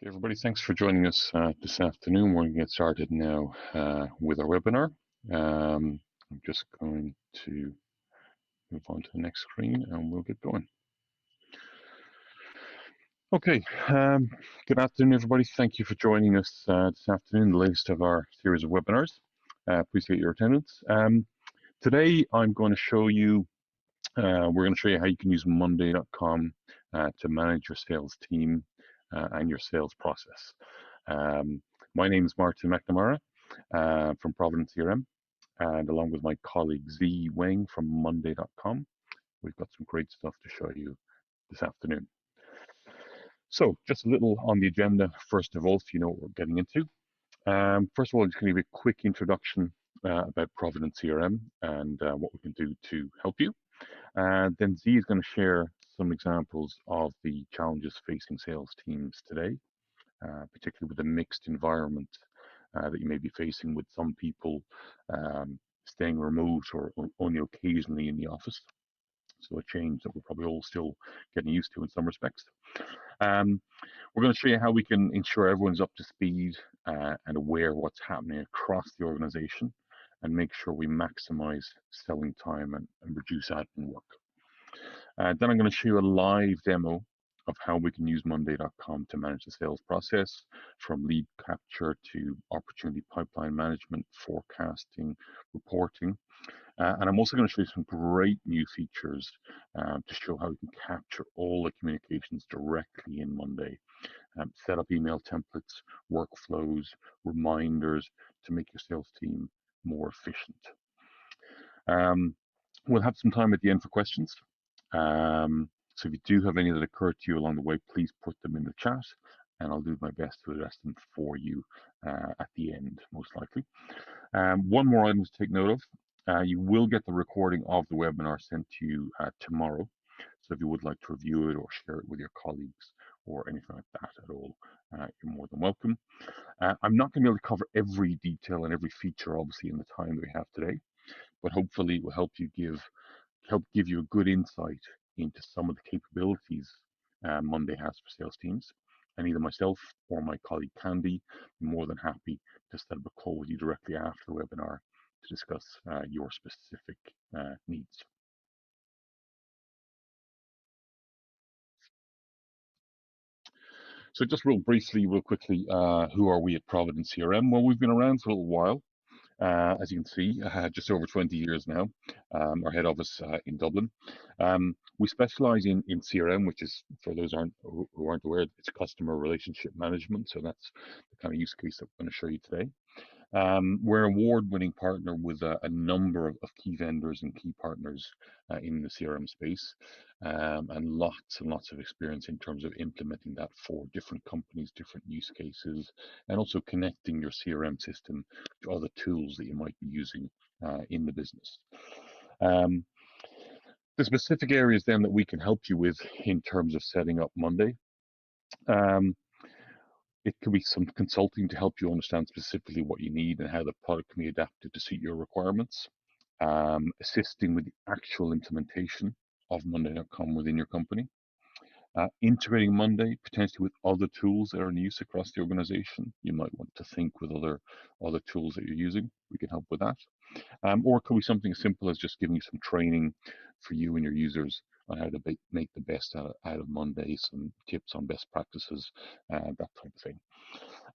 Okay, everybody, thanks for joining us this afternoon. We're going to get started now with our webinar. I'm just going to move on to the next screen and we'll get going. Okay, good afternoon, everybody. Thank you for joining us this afternoon, the latest of our series of webinars. Appreciate your attendance. Today, I'm going to show you, we're going to show you how you can use Monday.com to manage your sales team and your sales process. My name is Martin McNamara from ProvidentCRM, and along with my colleague Z Wang from Monday.com, we've got some great stuff to show you this afternoon. So just a little on the agenda, first of all, so you know what we're getting into. First of all, I'm just going to give you a quick introduction about ProvidentCRM and what we can do to help you. Then Z is going to share some examples of the challenges facing sales teams today, particularly with the mixed environment that you may be facing with some people staying remote or only occasionally in the office. So a change that we're probably all still getting used to in some respects. We're going to show you how we can ensure everyone's up to speed and aware of what's happening across the organization and make sure we maximize selling time and reduce admin work. Then I'm going to show you a live demo of how we can use Monday.com to manage the sales process, from lead capture to opportunity pipeline management, forecasting, reporting. And I'm also going to show you some great new features to show how we can capture all the communications directly in Monday. Set up email templates, workflows, reminders to make your sales team more efficient. We'll have some time at the end for questions. So if you do have any that occur to you along the way, please put them in the chat and I'll do my best to address them for you at the end, most likely. One more item to take note of. You will get the recording of the webinar sent to you tomorrow. So if you would like to review it or share it with your colleagues or anything like that at all, you're more than welcome. I'm not going to be able to cover every detail and every feature, obviously, in the time that we have today, but hopefully it will help give you a good insight into some of the capabilities Monday has for sales teams. And either myself or my colleague Candy, more than happy to set up a call with you directly after the webinar to discuss your specific needs. So just real briefly, real quickly, who are we at ProvidentCRM? Well, we've been around for a little while. As you can see, just over 20 years now, our head office in Dublin. We specialize in CRM, which is, for those who aren't aware, it's customer relationship management. So that's the kind of use case that I'm going to show you today. We're an award-winning partner with a number of key vendors and key partners in the CRM space, and lots of experience in terms of implementing that for different companies, different use cases, and also connecting your CRM system to other tools that you might be using in the business. The specific areas then that we can help you with in terms of setting up Monday. It could be some consulting to help you understand specifically what you need and how the product can be adapted to suit your requirements. Assisting with the actual implementation of Monday.com within your company. Integrating Monday potentially with other tools that are in use across the organization. You might want to think with other tools that you're using. We can help with that. Or it could be something as simple as just giving you some training for you and your users on how to make the best out of Monday, some tips on best practices, that type of thing.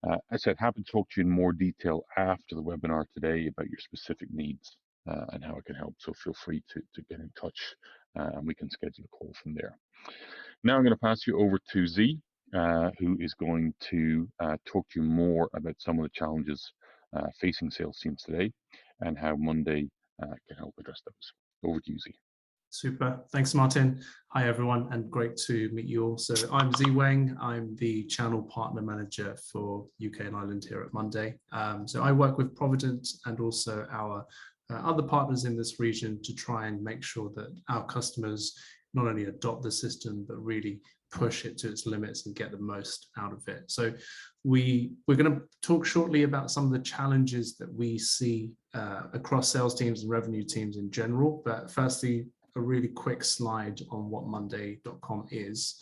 As I said, happy to talk to you in more detail after the webinar today about your specific needs and how I can help. So feel free to get in touch and we can schedule a call from there. Now I'm going to pass you over to Z, who is going to talk to you more about some of the challenges facing sales teams today and how Monday can help address those. Over to you, Z. Super. Thanks, Martin. Hi, everyone, and great to meet you all. So I'm Z Wang. I'm the Channel Partner Manager for UK and Ireland here at Monday. So I work with Provident and also our other partners in this region to try and make sure that our customers not only adopt the system, but really push it to its limits and get the most out of it. So we're going to talk shortly about some of the challenges that we see across sales teams and revenue teams in general. But firstly, a really quick slide on what Monday.com is.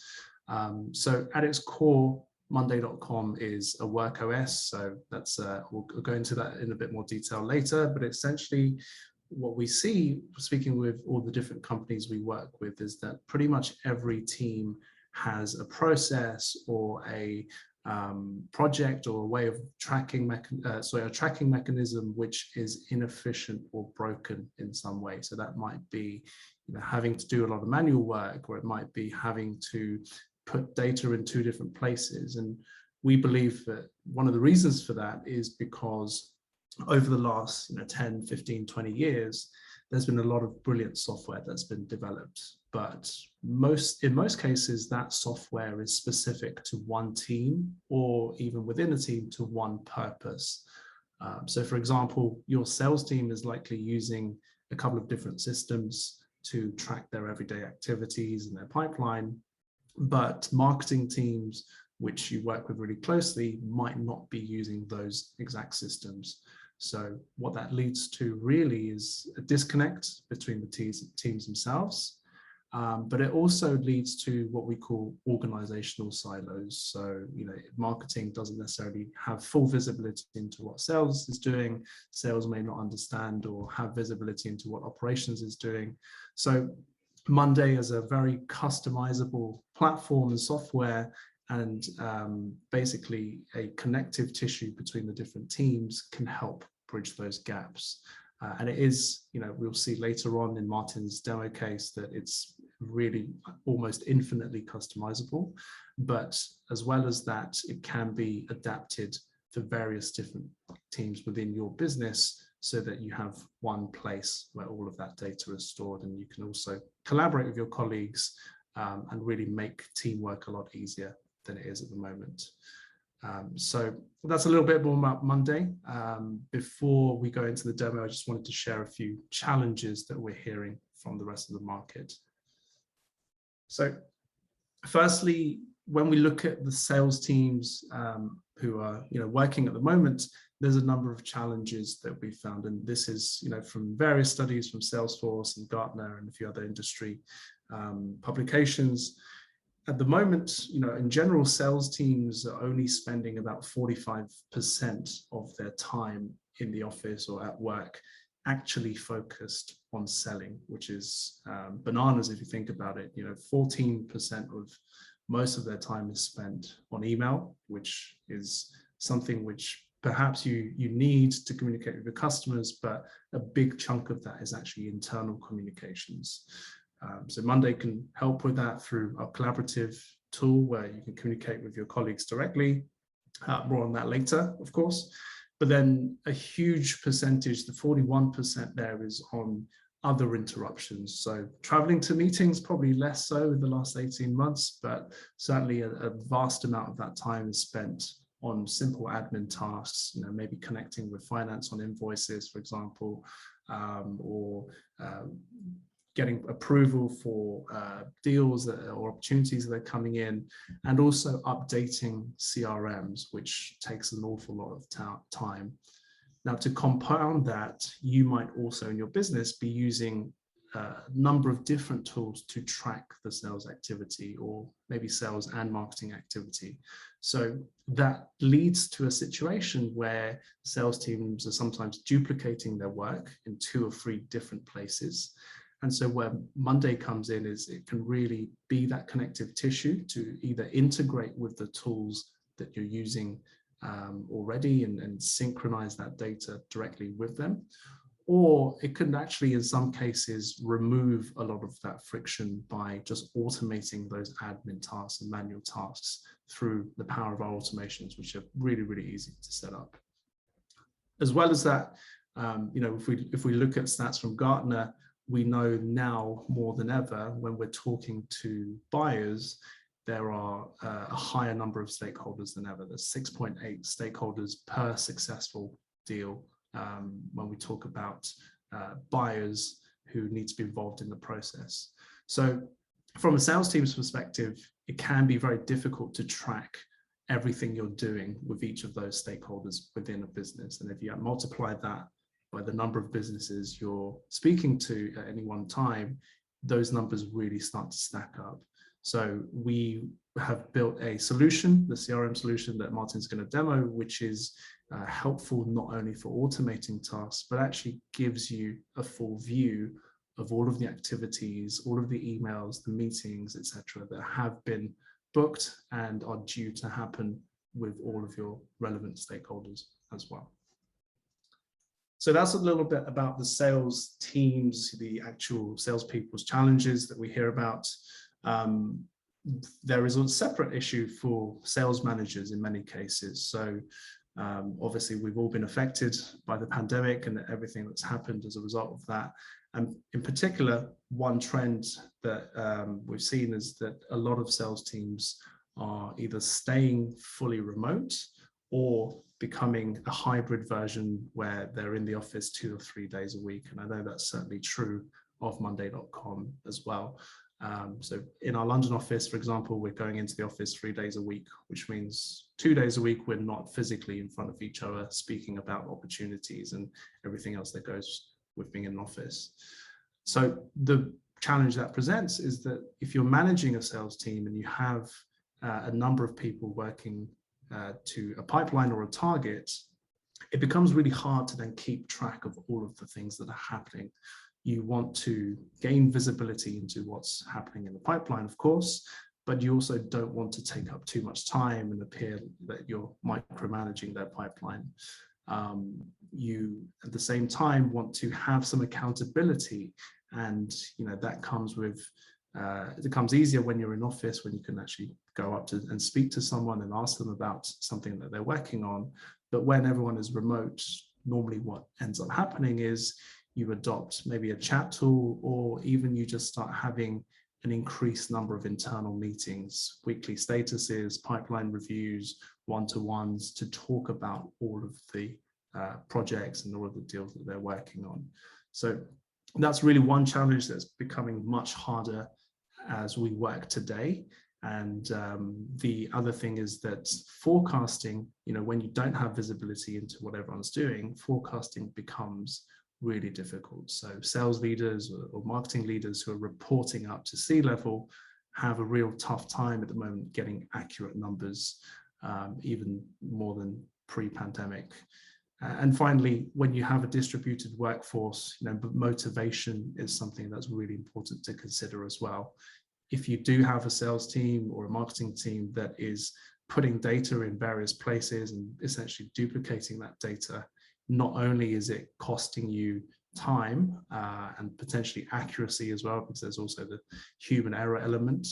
So at its core, Monday.com is a work OS, so that's we'll go into that in a bit more detail later, but essentially what we see, speaking with all the different companies we work with, is that pretty much every team has a process or a project or a way of tracking a tracking mechanism which is inefficient or broken in some way. So that might be, having to do a lot of manual work, or it might be having to put data in two different places. And we believe that one of the reasons for that is because over the last 10, 15, 20 years, there's been a lot of brilliant software that's been developed, but in most cases, that software is specific to one team, or even within a team, to one purpose. So for example, your sales team is likely using a couple of different systems to track their everyday activities and their pipeline, but marketing teams, which you work with really closely, might not be using those exact systems. So what that leads to really is a disconnect between the teams themselves, but it also leads to what we call organizational silos. So, marketing doesn't necessarily have full visibility into what sales is doing. Sales may not understand or have visibility into what operations is doing. So Monday is a very customizable platform and software, and basically a connective tissue between the different teams can help bridge those gaps. And it is, we'll see later on in Martin's demo case that it's really almost infinitely customizable. But as well as that, it can be adapted for various different teams within your business, so that you have one place where all of that data is stored, and you can also collaborate with your colleagues and really make teamwork a lot easier than it is at the moment. So that's a little bit more about Monday. Before we go into the demo, I just wanted to share a few challenges that we're hearing from the rest of the market. So firstly, when we look at the sales teams who are working at the moment, there's a number of challenges that we found, and this is from various studies from Salesforce and Gartner and a few other industry publications. At the moment, in general, sales teams are only spending about 45% of their time in the office or at work actually focused on selling, which is bananas if you think about it. 14% of most of their time is spent on email, which is something which perhaps you need to communicate with your customers, but a big chunk of that is actually internal communications. So Monday can help with that through a collaborative tool where you can communicate with your colleagues directly. More on that later, of course. But then a huge percentage, the 41% there, is on other interruptions. So traveling to meetings, probably less so in the last 18 months, but certainly a vast amount of that time is spent on simple admin tasks, maybe connecting with finance on invoices, for example, or getting approval for deals or opportunities that are coming in, and also updating CRMs, which takes an awful lot of time. Now, to compound that, you might also in your business be using a number of different tools to track the sales activity, or maybe sales and marketing activity. So that leads to a situation where sales teams are sometimes duplicating their work in 2 or 3 different places. And so where Monday comes in is it can really be that connective tissue to either integrate with the tools that you're using already and synchronize that data directly with them. Or it can actually, in some cases, remove a lot of that friction by just automating those admin tasks and manual tasks through the power of our automations, which are really, really easy to set up. As well as that, if we look at stats from Gartner, we know now more than ever, when we're talking to buyers, there are a higher number of stakeholders than ever. There's 6.8 stakeholders per successful deal when we talk about buyers who need to be involved in the process. So from a sales team's perspective, it can be very difficult to track everything you're doing with each of those stakeholders within a business. And if you multiply that by the number of businesses you're speaking to at any one time, those numbers really start to stack up. So we have built a solution, the CRM solution that Martin's going to demo, which is helpful not only for automating tasks, but actually gives you a full view of all of the activities, all of the emails, the meetings, etc., that have been booked and are due to happen with all of your relevant stakeholders as well. So that's a little bit about the sales teams, the actual salespeople's challenges that we hear about. There is a separate issue for sales managers in many cases. So obviously we've all been affected by the pandemic and everything that's happened as a result of that. And in particular, one trend that we've seen is that a lot of sales teams are either staying fully remote or becoming a hybrid version where they're in the office 2 or 3 days a week. And I know that's certainly true of Monday.com as well. So in our London office, for example, we're going into the office 3 days a week, which means 2 days a week we're not physically in front of each other speaking about opportunities and everything else that goes with being in an office. So the challenge that presents is that if you're managing a sales team and you have a number of people working to a pipeline or a target, it becomes really hard to then keep track of all of the things that are happening. You want to gain visibility into what's happening in the pipeline, of course, but you also don't want to take up too much time and appear that you're micromanaging their pipeline. You, at the same time, want to have some accountability, and that comes with it becomes easier when you're in office, when you can actually go up to and speak to someone and ask them about something that they're working on. But when everyone is remote, normally what ends up happening is you adopt maybe a chat tool, or even you just start having an increased number of internal meetings, weekly statuses, pipeline reviews, one-to-ones to talk about all of the projects and all of the deals that they're working on. So that's really one challenge that's becoming much harder as we work today. And the other thing is that forecasting, when you don't have visibility into what everyone's doing, forecasting becomes really difficult. So sales leaders or marketing leaders who are reporting up to C-level have a real tough time at the moment getting accurate numbers, even more than pre-pandemic. And finally, when you have a distributed workforce, motivation is something that's really important to consider as well. If you do have a sales team or a marketing team that is putting data in various places and essentially duplicating that data, not only is it costing you time and potentially accuracy as well, because there's also the human error element,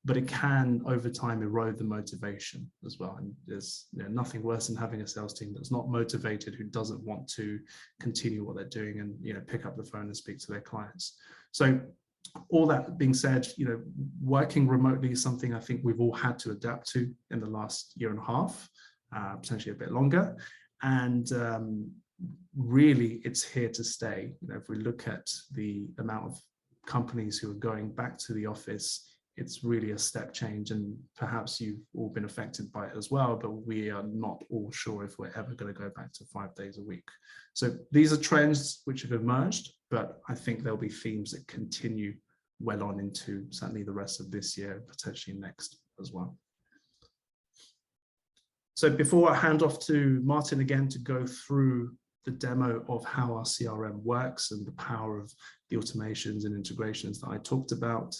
but it can over time erode the motivation as well. And there's nothing worse than having a sales team that's not motivated, who doesn't want to continue what they're doing and pick up the phone and speak to their clients. So all that being said, working remotely is something I think we've all had to adapt to in the last year and a half, potentially a bit longer. And really, it's here to stay. If we look at the amount of companies who are going back to the office, it's really a step change, and perhaps you've all been affected by it as well, but we are not all sure if we're ever going to go back to 5 days a week. So these are trends which have emerged, but I think there'll be themes that continue well on into certainly the rest of this year, potentially next as well. So before I hand off to Martin again to go through the demo of how our CRM works and the power of the automations and integrations that I talked about,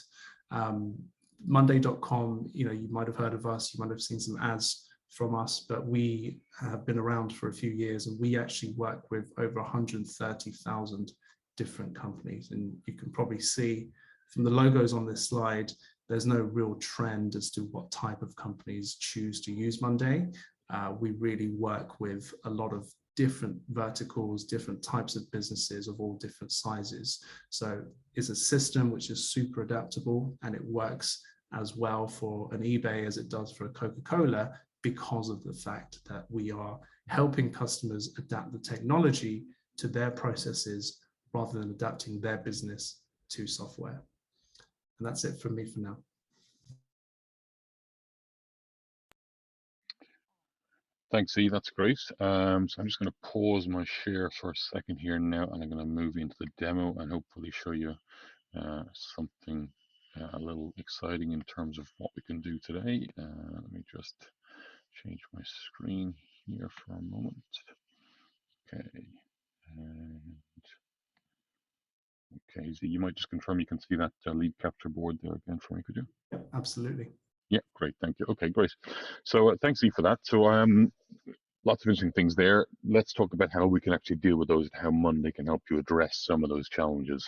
Monday.com, you might have heard of us, you might have seen some ads from us, but we have been around for a few years, and we actually work with over 130,000 different companies. And you can probably see from the logos on this slide, there's no real trend as to what type of companies choose to use Monday. We really work with a lot of different verticals, different types of businesses of all different sizes. So it's a system which is super adaptable, and it works as well for an eBay as it does for a Coca-Cola, because of the fact that we are helping customers adapt the technology to their processes rather than adapting their business to software. And that's it from me for now. Thanks, E. That's great. So I'm just going to pause my share for a second here now, and I'm going to move into the demo and hopefully show you something a little exciting in terms of what we can do today. Let me just change my screen here for a moment. Okay. And okay, Z, you might just confirm you can see that lead capture board there again for me, could you? Yep, absolutely. Yeah, great, thank you. Okay, great. So thanks, Z, for that. So lots of interesting things there. Let's talk about how we can actually deal with those and how Monday can help you address some of those challenges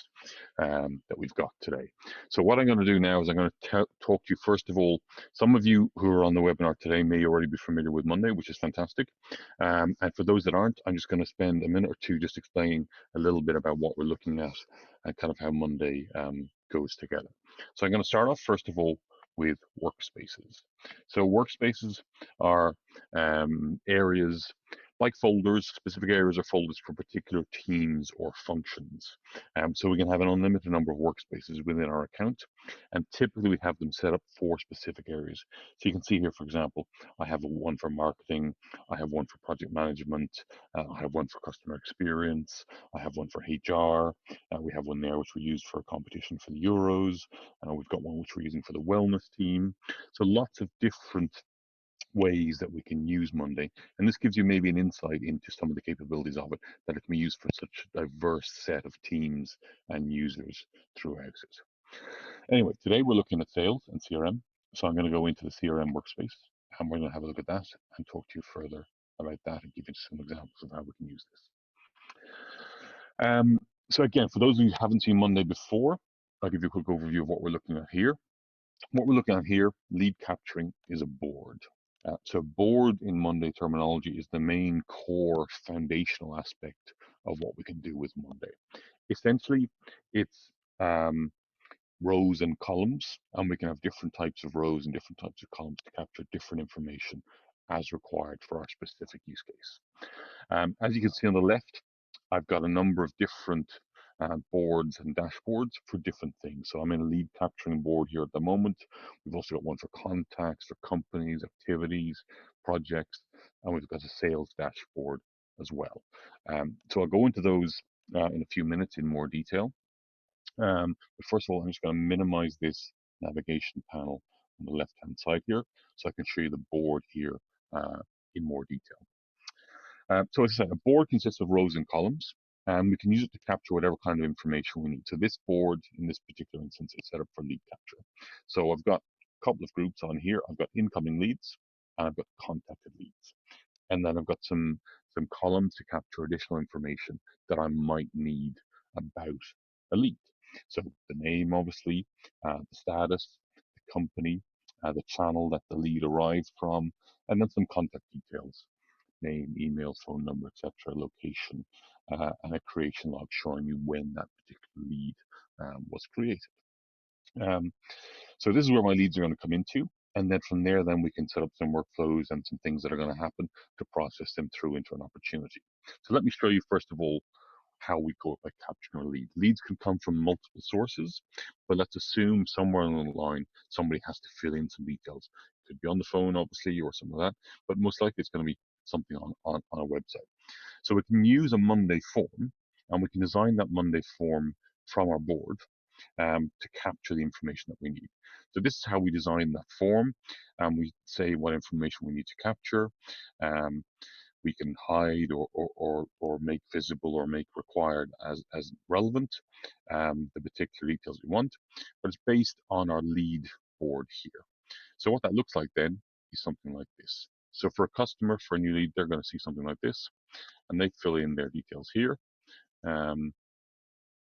that we've got today. So what I'm going to do now is I'm going to talk to you, first of all, some of you who are on the webinar today may already be familiar with Monday, which is fantastic. And for those that aren't, I'm just going to spend a minute or two just explaining a little bit about what we're looking at and kind of how Monday goes together. So I'm going to start off, first of all, with workspaces. So workspaces are areas like folders, specific areas or folders for particular teams or functions. So we can have an unlimited number of workspaces within our account, and typically we have them set up for specific areas. So you can see here, for example, I have one for marketing, I have one for project management, I have one for customer experience, I have one for HR, we have one there which we used for a competition for the Euros, we've got one which we're using for the wellness team. So lots of different ways that we can use Monday. And this gives you maybe an insight into some of the capabilities of it, that it can be used for such a diverse set of teams and users throughout it. Anyway, today we're looking at sales and CRM. So I'm going to go into the CRM workspace and we're going to have a look at that and talk to you further about that and give you some examples of how we can use this. So again, for those of you who haven't seen Monday before, I'll give you a quick overview of what we're looking at here. What we're looking at here, lead capturing, is a board. So board in Monday terminology is the main core foundational aspect of what we can do with Monday. Essentially, it's rows and columns, and we can have different types of rows and different types of columns to capture different information as required for our specific use case. As you can see on the left, I've got a number of different boards and dashboards for different things. So I'm in a lead capturing board here at the moment. We've also got one for contacts, for companies, activities, projects, and we've got a sales dashboard as well. So I'll go into those in a few minutes in more detail. But first of all, I'm just going to minimize this navigation panel on the left-hand side here so I can show you the board here in more detail. So as I said, a board consists of rows and columns, and we can use it to capture whatever kind of information we need. So this board, in this particular instance, is set up for lead capture. So I've got a couple of groups on here. I've got incoming leads, and I've got contacted leads. And then I've got some columns to capture additional information that I might need about a lead. So the name, obviously, the status, the company, the channel that the lead arrived from, and then some contact details. Name, email, phone number, etc., location, and a creation log showing you when that particular lead was created. So this is where my leads are going to come into, and then from there, then we can set up some workflows and some things that are going to happen to process them through into an opportunity. So let me show you first of all how we go about capturing a lead. Leads can come from multiple sources, but let's assume somewhere along the line somebody has to fill in some details. It could be on the phone, obviously, or something like that, but most likely it's going to be something on a website. So we can use a Monday form, and we can design that Monday form from our board to capture the information that we need. So this is how we design that form, and we say what information we need to capture. We can hide or make visible or make required as relevant the particular details we want, but it's based on our lead board here. So what that looks like then is something like this. So for a customer, for a new lead, they're going to see something like this, and they fill in their details here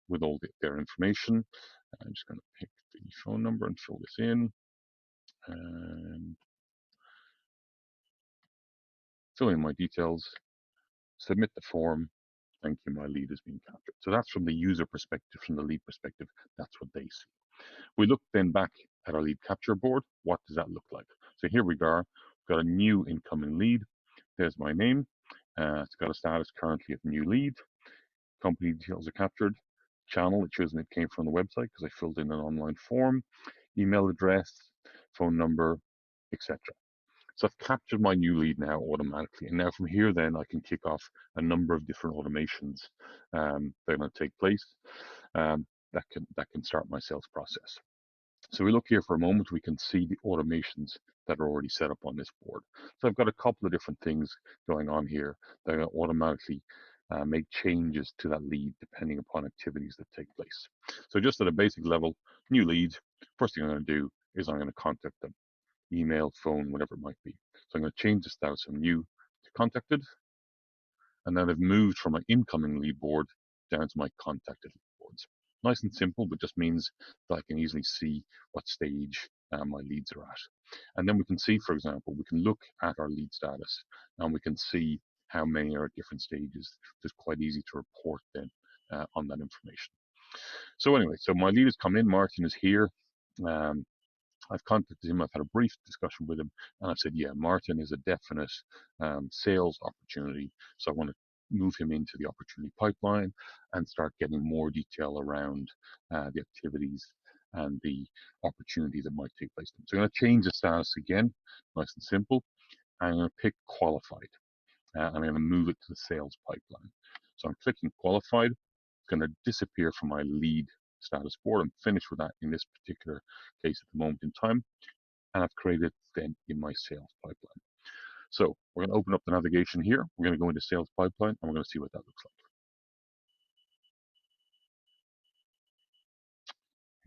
with all their information. I'm just going to pick the phone number and fill this in, and fill in my details, submit the form. Thank you, my lead is being captured. So that's from the user perspective, from the lead perspective, that's what they see. We look then back at our lead capture board. What does that look like? So here we are. We've got a new incoming lead. There's my name. It's got a status currently of new lead. Company details are captured. Channel, it shows me it came from the website because I filled in an online form. Email address, phone number, etc. So I've captured my new lead now automatically. And now from here, then I can kick off a number of different automations that are going to take place that can start my sales process. So we look here for a moment, we can see the automations that are already set up on this board. So I've got a couple of different things going on here that are going to automatically make changes to that lead depending upon activities that take place. So just at a basic level, new lead, first thing I'm going to do is I'm going to contact them, email, phone, whatever it might be. So I'm going to change the status from new to contacted, and then I've moved from my incoming lead board down to my contacted lead boards. Nice and simple, but just means that I can easily see what stage my leads are at. And then we can see, for example, we can look at our lead status and we can see how many are at different stages. It's quite easy to report then on that information. So anyway, so my lead has come in, Martin is here. I've contacted him, I've had a brief discussion with him, and I've said, yeah, Martin is a definite sales opportunity. So I want to move him into the opportunity pipeline and start getting more detail around the activities and the opportunity that might take place. So I'm going to change the status again, nice and simple. I'm going to pick qualified. I'm going to move it to the sales pipeline. So I'm clicking qualified. It's going to disappear from my lead status board. I'm finished with that in this particular case at the moment in time. And I've created then in my sales pipeline. So we're going to open up the navigation here. We're going to go into sales pipeline and we're going to see what that looks like.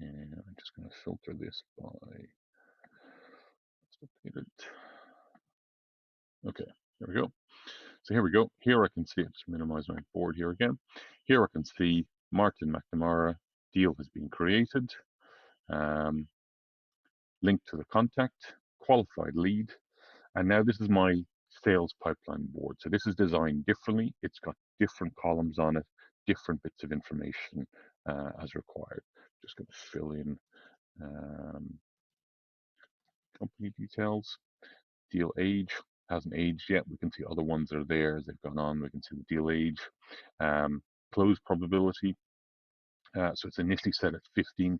And I'm just going to filter this by updated. Okay, there we go. So here we go. Here I can see, I'll just minimize my board here again. Here I can see Martin McNamara deal has been created. Link to the contact, qualified lead. And now this is my sales pipeline board. So this is designed differently. It's got different columns on it, different bits of information as required. Just going to fill in company details, deal age. Hasn't aged yet. We can see other ones that are there as they've gone on. We can see the deal age, close probability. So it's initially set at 15%.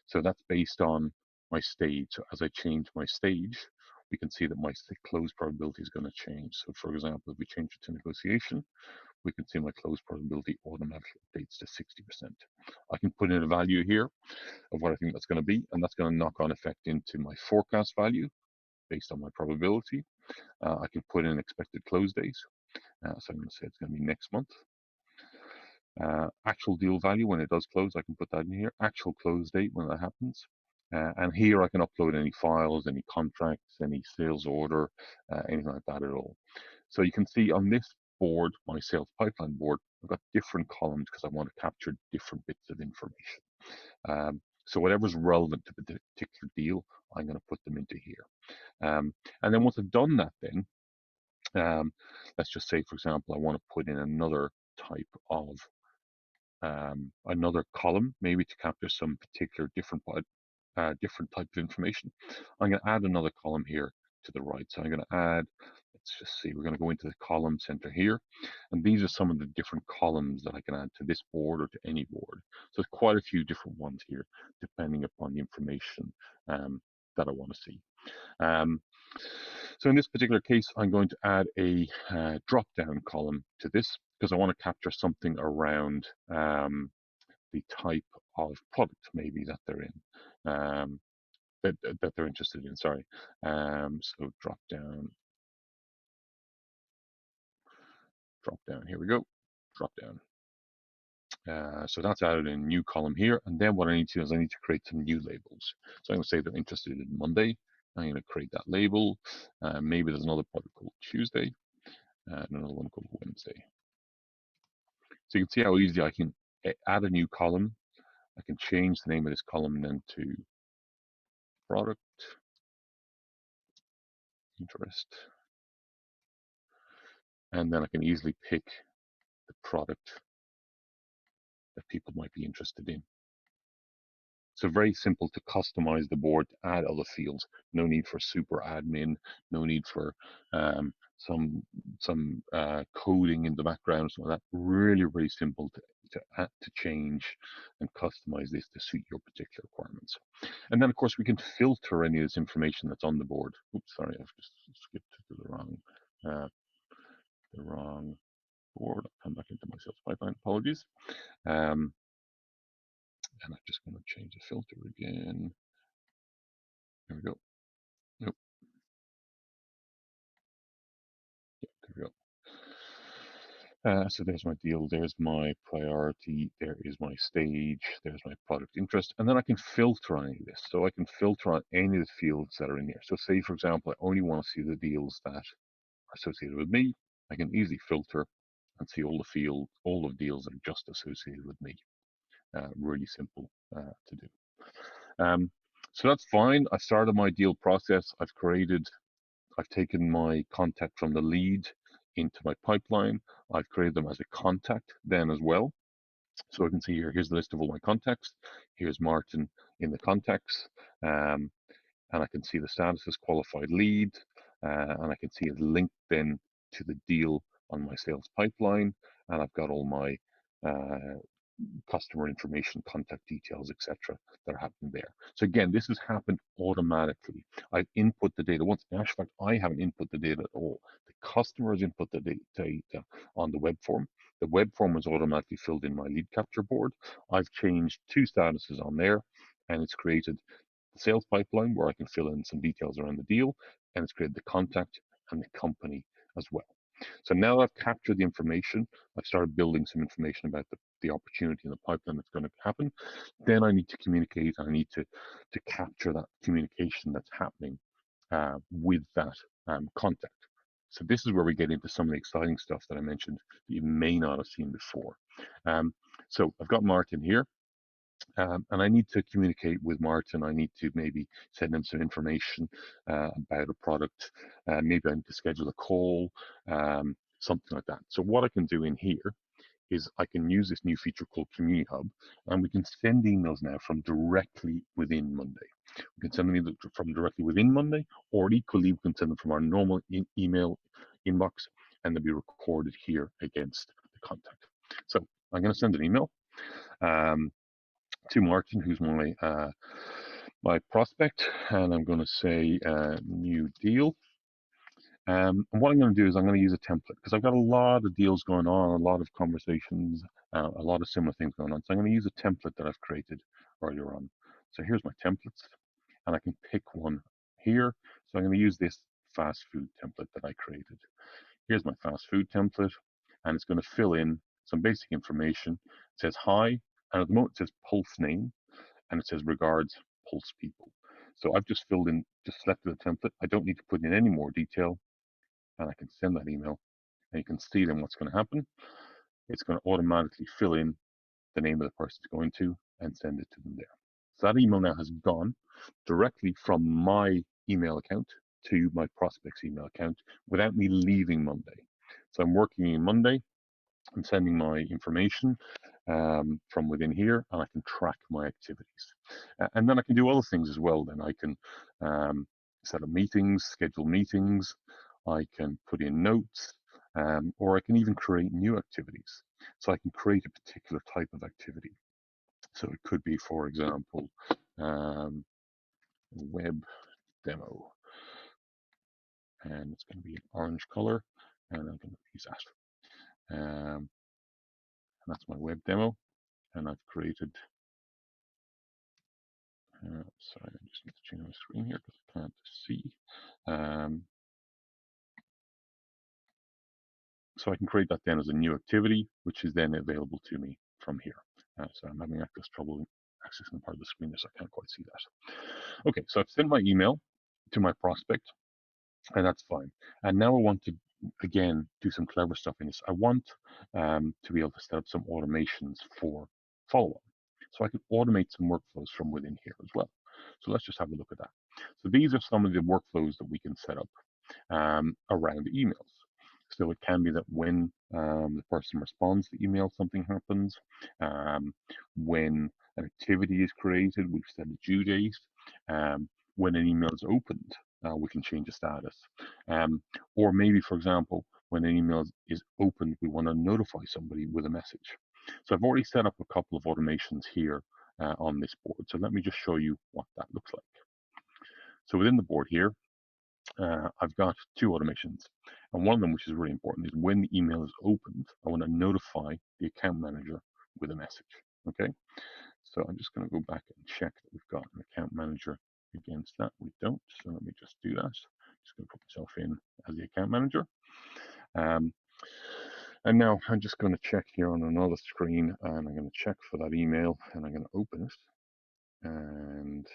So that's based on my stage. So as I change my stage, we can see that my close probability is going to change. So for example, if we change it to negotiation, we can see my close probability automatically updates to 60%. I can put in a value here of what I think that's going to be, and that's going to knock on effect into my forecast value based on my probability. I can put in expected close date. So I'm going to say it's going to be next month. Actual deal value when it does close, I can put that in here. Actual close date when that happens. And here I can upload any files, any contracts, any sales order, anything like that at all. So you can see on this board, my sales pipeline board, I've got different columns because I want to capture different bits of information. So whatever's relevant to the particular deal, I'm going to put them into here. And then once I've done that then, let's just say, for example, I want to put in another type of another column, maybe to capture some particular different type of information. I'm going to add another column here to the right. So I'm going to add, let's just see, we're going to go into the column center here. And these are some of the different columns that I can add to this board or to any board. So there's quite a few different ones here, depending upon the information that I want to see. So in this particular case, I'm going to add a drop-down column to this because I want to capture something around the type of product maybe that they're in, that they're interested in. Sorry. So drop down. Here we go. Drop down. So that's added in a new column here. And then what I need to do is I need to create some new labels. So I'm going to say they're interested in Monday. I'm going to create that label. Maybe there's another product called Tuesday and another one called Wednesday. So you can see how easy I can add a new column. I can change the name of this column then to product interest. And then I can easily pick the product that people might be interested in. So very simple to customize the board, to add other fields. No need for super admin, no need for some coding in the background. So that really, really simple to change and customize this to suit your particular requirements. And then of course we can filter any of this information that's on the board. Oops, sorry, I've just skipped to the wrong board. I'll come back into my sales pipeline. Apologies. And I'm just going to change the filter again. There we go. Nope. Yeah, there we go. So there's my deal, there's my priority, there is my stage, there's my product interest, and then I can filter on any of this. So I can filter on any of the fields that are in here. So say, for example, I only want to see the deals that are associated with me. I can easily filter and see all the fields, all of the deals that are just associated with me. Really simple to do. So that's fine. I started my deal process. I've taken my contact from the lead into my pipeline. I've created them as a contact then as well. So I can see here, here's the list of all my contacts. Here's Martin in the contacts. And I can see the status as qualified lead. And I can see it linked then to the deal on my sales pipeline. And I've got all my customer information, contact details, etc., that are happening there. So again, this has happened automatically. I've input the data once. In actual fact, I haven't input the data at all. The customers input the data on the web form. The web form was automatically filled in my lead capture board. I've changed 2 statuses on there, and it's created the sales pipeline where I can fill in some details around the deal, and it's created the contact and the company as well. So now I've captured the information, I've started building some information about the opportunity in the pipeline that's going to happen. Then I need to communicate, I need to capture that communication that's happening with that contact. So this is where we get into some of the exciting stuff that I mentioned that you may not have seen before. So I've got Martin here. And I need to communicate with Martin. I need to maybe send him some information about a product. Maybe I need to schedule a call, something like that. So what I can do in here is I can use this new feature called Community Hub, and we can send emails now from directly within Monday. We can send them either from directly within Monday, or equally we can send them from our normal email inbox, and they'll be recorded here against the contact. So I'm going to send an email. To Martin, who's my prospect, and I'm going to say new deal. And what I'm going to do is I'm going to use a template because I've got a lot of deals going on, a lot of conversations, a lot of similar things going on. So I'm going to use a template that I've created earlier on. So here's my templates, and I can pick one here. So I'm going to use this fast food template that I created. Here's my fast food template, and it's going to fill in some basic information. It says hi, and at the moment it says Pulse name, and it says regards Pulse people. So I've just selected the template. I don't need to put in any more detail, and I can send that email, and you can see then what's going to happen. It's going to automatically fill in the name of the person it's going to and send it to them there. So that email now has gone directly from my email account to my prospect's email account without me leaving Monday. So I'm working in Monday. I'm sending my information from within here, and I can track my activities. And then I can do other things as well. Then I can set up meetings, schedule meetings. I can put in notes, or I can even create new activities. So I can create a particular type of activity. So it could be, for example, web demo, and it's going to be an orange color, and I'm going to use that. And that's my web demo, and I've created. Sorry, I just need to change my screen here because I can't see. So I can create that then as a new activity, which is then available to me from here. So I'm having trouble accessing part of the screen, so I can't quite see that. Okay, so I've sent my email to my prospect, and that's fine. And now I want to, again, do some clever stuff in this. I want to be able to set up some automations for follow-up. So I can automate some workflows from within here as well. So let's just have a look at that. So these are some of the workflows that we can set up around emails. So it can be that when the person responds to email, something happens. When an activity is created, we've set a due date. When an email is opened, we can change the status. Or maybe, for example, when an email is opened, we want to notify somebody with a message. So I've already set up a couple of automations here on this board. So let me just show you what that looks like. So within the board here, I've got 2 automations. And one of them, which is really important, is when the email is opened, I want to notify the account manager with a message. Okay, so I'm just going to go back and check that we've got an account manager against that. We don't, so let me just do that. Just going to put myself in as the account manager. And now I'm just going to check here on another screen, and I'm going to check for that email, and I'm going to open it. And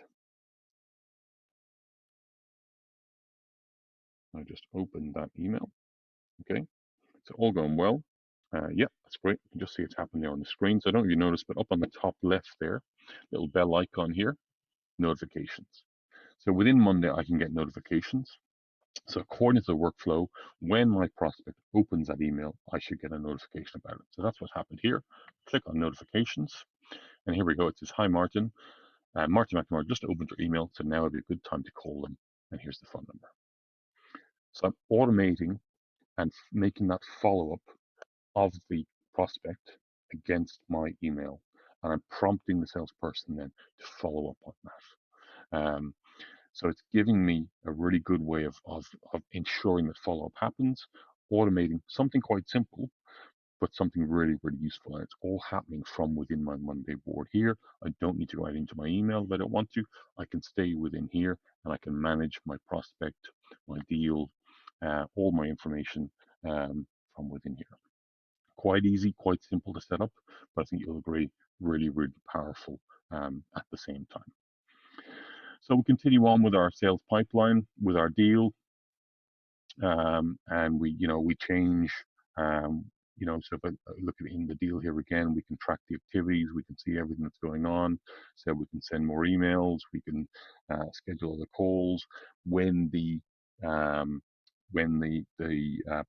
I just opened that email. Okay, so all going well. Yeah, that's great. You can just see it's happened there on the screen. So I don't know if you noticed, but up on the top left there, little bell icon here, notifications. So within Monday, I can get notifications. So according to the workflow, when my prospect opens that email, I should get a notification about it. So that's what's happened here. Click on notifications, and here we go. It says, "Hi, Martin. Martin McNamara just opened your email, so now would be a good time to call them. And here's the phone number." So I'm automating and making that follow-up of the prospect against my email, and I'm prompting the salesperson then to follow up on that. So it's giving me a really good way of ensuring that follow-up happens, automating something quite simple, but something really, really useful. And it's all happening from within my Monday board here. I don't need to go out into my email if I don't want to. I can stay within here, and I can manage my prospect, my deal, all my information from within here. Quite easy, quite simple to set up, but I think you'll agree, really, really powerful at the same time. So we continue on with our sales pipeline, with our deal, and we change. So if I look at in the deal here again, we can track the activities, we can see everything that's going on. So we can send more emails, we can schedule the calls. When the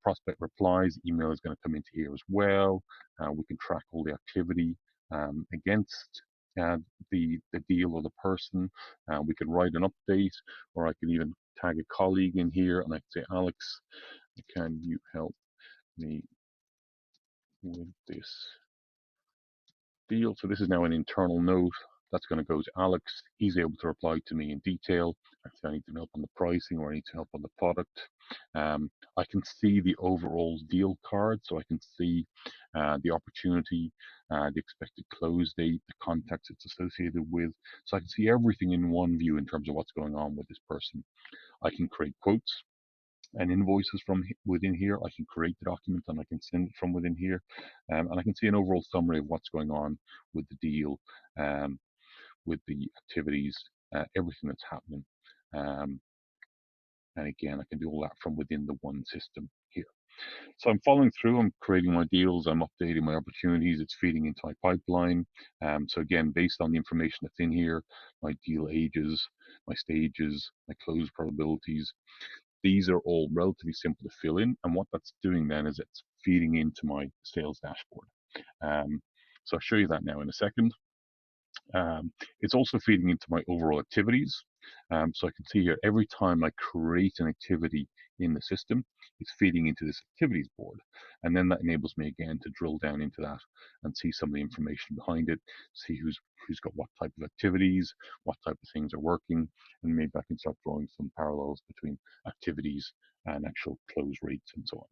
prospect replies, email is going to come into here as well. We can track all the activity against the deal or the person. We can write an update, or I can even tag a colleague in here, and I can say, "Alex, can you help me with this deal?" So this is now an internal note that's going to go to Alex. He's able to reply to me in detail. Actually, I need some help on the pricing, or I need some help on the product. I can see the overall deal card, so I can see the opportunity, the expected close date, the contacts it's associated with. So I can see everything in one view in terms of what's going on with this person. I can create quotes and invoices from within here. I can create the document and I can send it from within here. And I can see an overall summary of what's going on with the deal, with the activities, everything that's happening. And again, I can do all that from within the one system here. So I'm following through, I'm creating my deals, I'm updating my opportunities, it's feeding into my pipeline. So again, based on the information that's in here, my deal ages, my stages, my close probabilities, these are all relatively simple to fill in. And what that's doing then is it's feeding into my sales dashboard. So I'll show you that now in a second. It's also feeding into my overall activities. So I can see here, every time I create an activity in the system, it's feeding into this activities board. And then that enables me again to drill down into that and see some of the information behind it, see who's got what type of activities, what type of things are working, and maybe I can start drawing some parallels between activities and actual close rates and so on.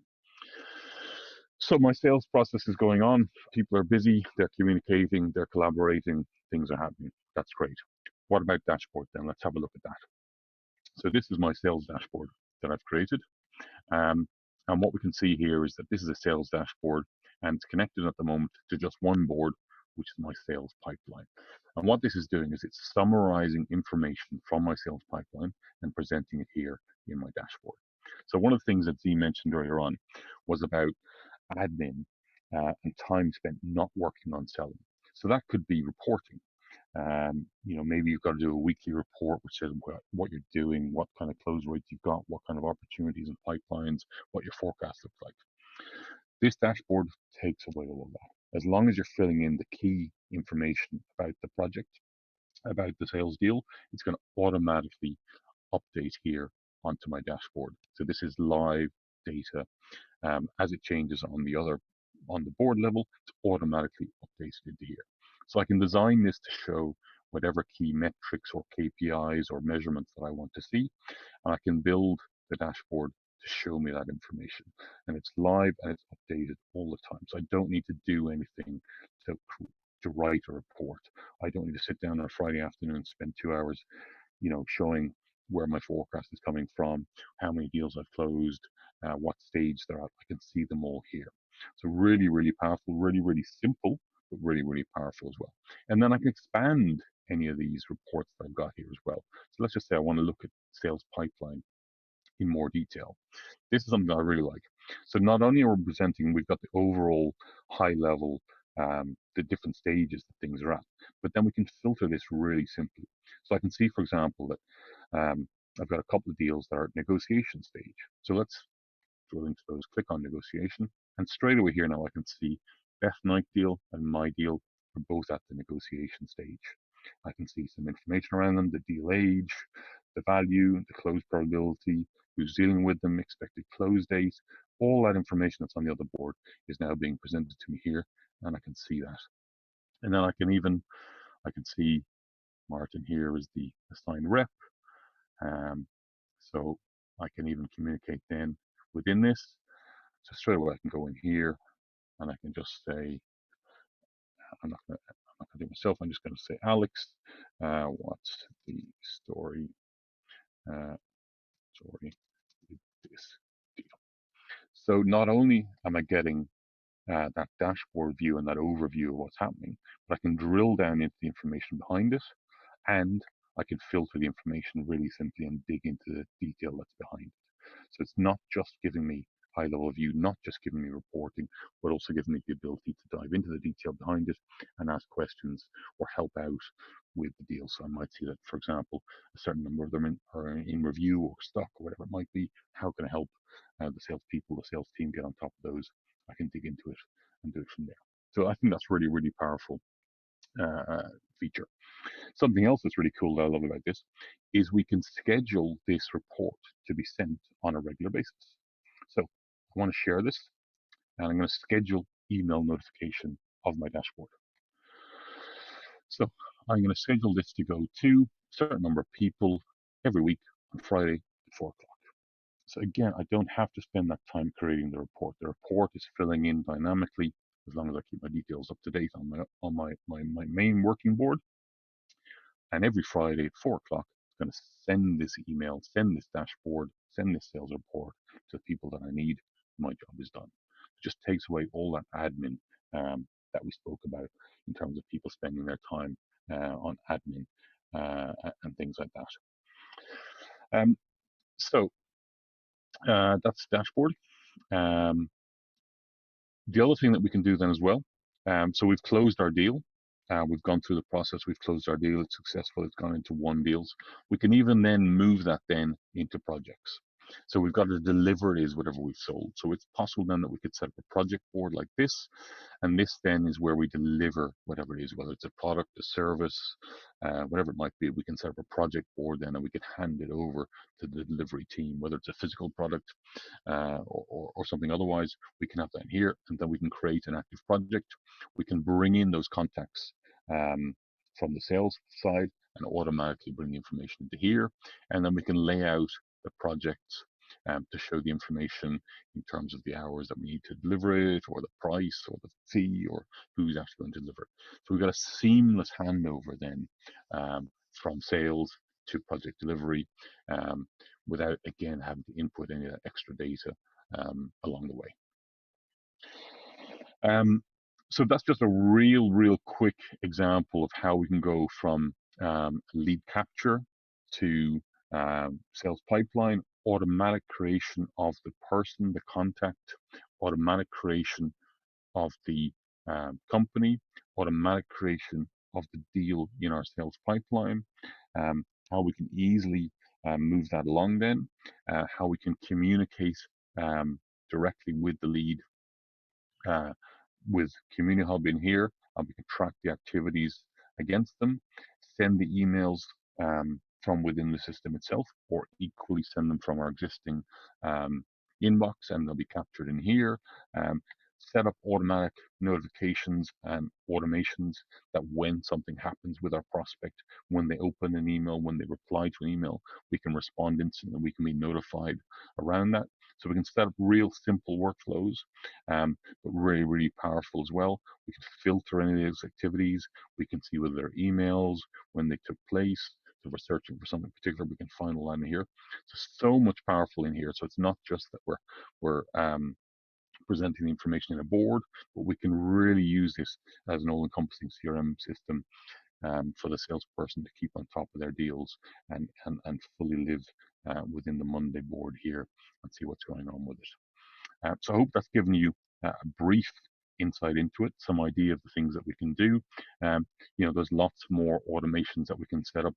So my sales process is going on. People are busy, they're communicating, they're collaborating, things are happening. That's great. What about dashboard then? Let's have a look at that. So this is my sales dashboard that I've created. And what we can see here is that this is a sales dashboard, and it's connected at the moment to just one board, which is my sales pipeline. And what this is doing is it's summarizing information from my sales pipeline and presenting it here in my dashboard. So one of the things that Z mentioned earlier on was about admin and time spent not working on selling. So that could be reporting. Maybe you've got to do a weekly report which says what you're doing, what kind of close rates you've got, what kind of opportunities and pipelines, what your forecast looks like. This dashboard takes away all of that. As long as you're filling in the key information about the project, about the sales deal, it's going to automatically update here onto my dashboard. So this is live data. As it changes on the board level, it's automatically updated into here. So I can design this to show whatever key metrics or KPIs or measurements that I want to see, and I can build the dashboard to show me that information. And it's live and it's updated all the time. So I don't need to do anything to to write a report. I don't need to sit down on a Friday afternoon and spend 2 hours, showing where my forecast is coming from, how many deals I've closed, what stage they're at. I can see them all here. So really, really powerful, really, really simple, but really, really powerful as well. And then I can expand any of these reports that I've got here as well. So let's just say I want to look at sales pipeline in more detail. This is something that I really like. So not only are we presenting, we've got the overall high level, the different stages that things are at, but then we can filter this really simply. So I can see, for example, that I've got a couple of deals that are at negotiation stage. So let's drill into those, click on negotiation, and straight away here now I can see Beth Knight deal and my deal are both at the negotiation stage. I can see some information around them, the deal age, the value, the close probability, who's dealing with them, expected close date. All that information that's on the other board is now being presented to me here, and I can see that. And then I can see Martin here is the assigned rep. So I can even communicate then within this. So straight away I can go in here and I can just say, I'm not going to do it myself. I'm just going to say, Alex, what's the story? Story with this deal. So not only am I getting that dashboard view and that overview of what's happening, but I can drill down into the information behind it, and I can filter the information really simply and dig into the detail that's behind it. So it's not just giving me high level view, not just giving me reporting, but also giving me the ability to dive into the detail behind it and ask questions or help out with the deal. So I might see that, for example, a certain number of them are in review or stock or whatever it might be. How can I help the salespeople, the sales team get on top of those? I can dig into it and do it from there. So I think that's really, really powerful feature. Something else that's really cool that I love about this is we can schedule this report to be sent on a regular basis. So I want to share this, and I'm going to schedule email notification of my dashboard. So I'm going to schedule this to go to a certain number of people every week on Friday at 4 o'clock. So again, I don't have to spend that time creating the report. The report is filling in dynamically as long as I keep my details up to date on my main working board. And every Friday at 4 o'clock, it's going to send this email, send this dashboard, send this sales report to the people that I need. My job is done. It just takes away all that admin that we spoke about in terms of people spending their time on admin and things like that. So that's the dashboard. The other thing that we can do then as well, so we've closed our deal. We've gone through the process, we've closed our deal, it's successful, it's gone into one deals. We can even then move that then into projects. So we've got to deliver it is whatever we've sold. So it's possible then that we could set up a project board like this, and this then is where we deliver whatever it is, whether it's a product, a service, whatever it might be. We can set up a project board then, and we can hand it over to the delivery team, whether it's a physical product or something otherwise. We can have that in here, and then we can create an active project. We can bring in those contacts from the sales side and automatically bring the information into here, and then we can lay out the project to show the information in terms of the hours that we need to deliver it, or the price, or the fee, or who's actually going to deliver it. So we've got a seamless handover then from sales to project delivery without, again, having to input any of that extra data along the way. So that's just a real quick example of how we can go from lead capture to sales pipeline, automatic creation of the person, the contact, automatic creation of the company, automatic creation of the deal in our sales pipeline, how we can easily move that along then, how we can communicate directly with the lead with Community Hub in here, and we can track the activities against them, send the emails from within the system itself, or equally send them from our existing inbox, and they'll be captured in here. set up automatic notifications and automations that when something happens with our prospect, when they open an email, when they reply to an email, we can respond instantly. We can be notified around that. So we can set up real simple workflows, but really, really powerful as well. We can filter any of those activities. We can see whether they're emails, when they took place. So if we're searching for something particular, we can find all that in here. So much powerful in here. So it's not just that we're presenting the information in a board, but we can really use this as an all-encompassing CRM system for the salesperson to keep on top of their deals and fully live within the Monday board here and see what's going on with it. So I hope that's given you a brief insight into it, some idea of the things that we can do. There's lots more automations that we can set up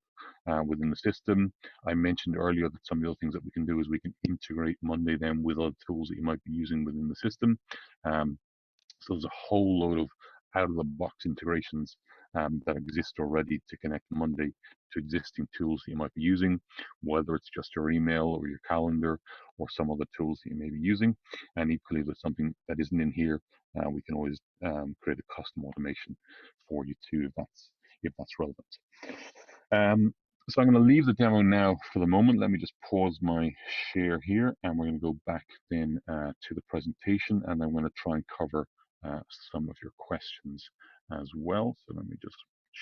within the system. I mentioned earlier that some of the other things that we can do is we can integrate Monday then with other tools that you might be using within the system. So there's a whole load of out-of-the-box integrations that exist already to connect Monday to existing tools that you might be using, whether it's just your email or your calendar or some other tools that you may be using. And equally, if there's something that isn't in here, we can always create a custom automation for you too, if that's relevant. So I'm going to leave the demo now for the moment. Let me just pause my share here, and we're going to go back then to the presentation, and I'm going to try and cover some of your questions as well. So let me just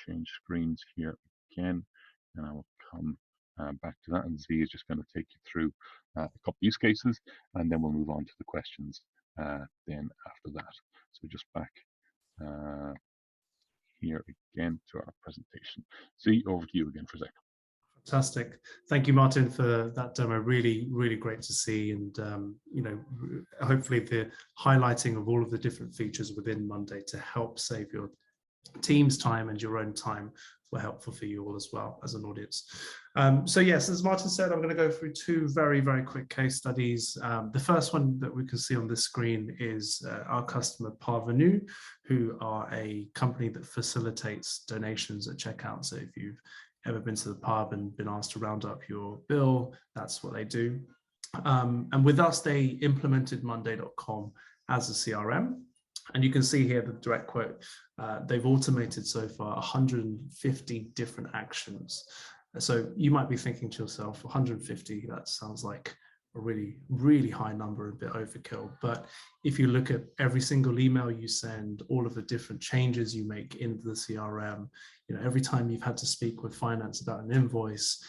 change screens here again, and I will come back to that. And Z is just going to take you through a couple use cases, and then we'll move on to the questions then after that. So just back here again to our presentation. Z, over to you again for a second. Fantastic. Thank you, Martin, for that demo. Really, really great to see. And, hopefully the highlighting of all of the different features within Monday to help save your team's time and your own time were helpful for you all as well as an audience. So yes, as Martin said, I'm going to go through two very, very quick case studies. The first one that we can see on this screen is our customer Parvenu, who are a company that facilitates donations at checkout. So if you've ever been to the pub and been asked to round up your bill, that's what they do. And with us, they implemented Monday.com as a CRM. And you can see here the direct quote, they've automated so far 150 different actions. So you might be thinking to yourself, 150, that sounds like a really, really high number, a bit overkill. But if you look at every single email you send, all of the different changes you make into the CRM, every time you've had to speak with finance about an invoice,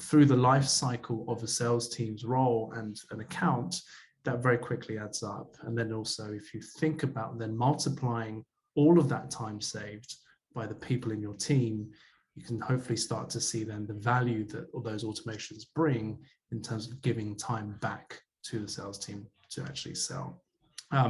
through the life cycle of a sales team's role and an account, that very quickly adds up. And then also, if you think about then multiplying all of that time saved by the people in your team, you can hopefully start to see then the value that all those automations bring in terms of giving time back to the sales team to actually sell.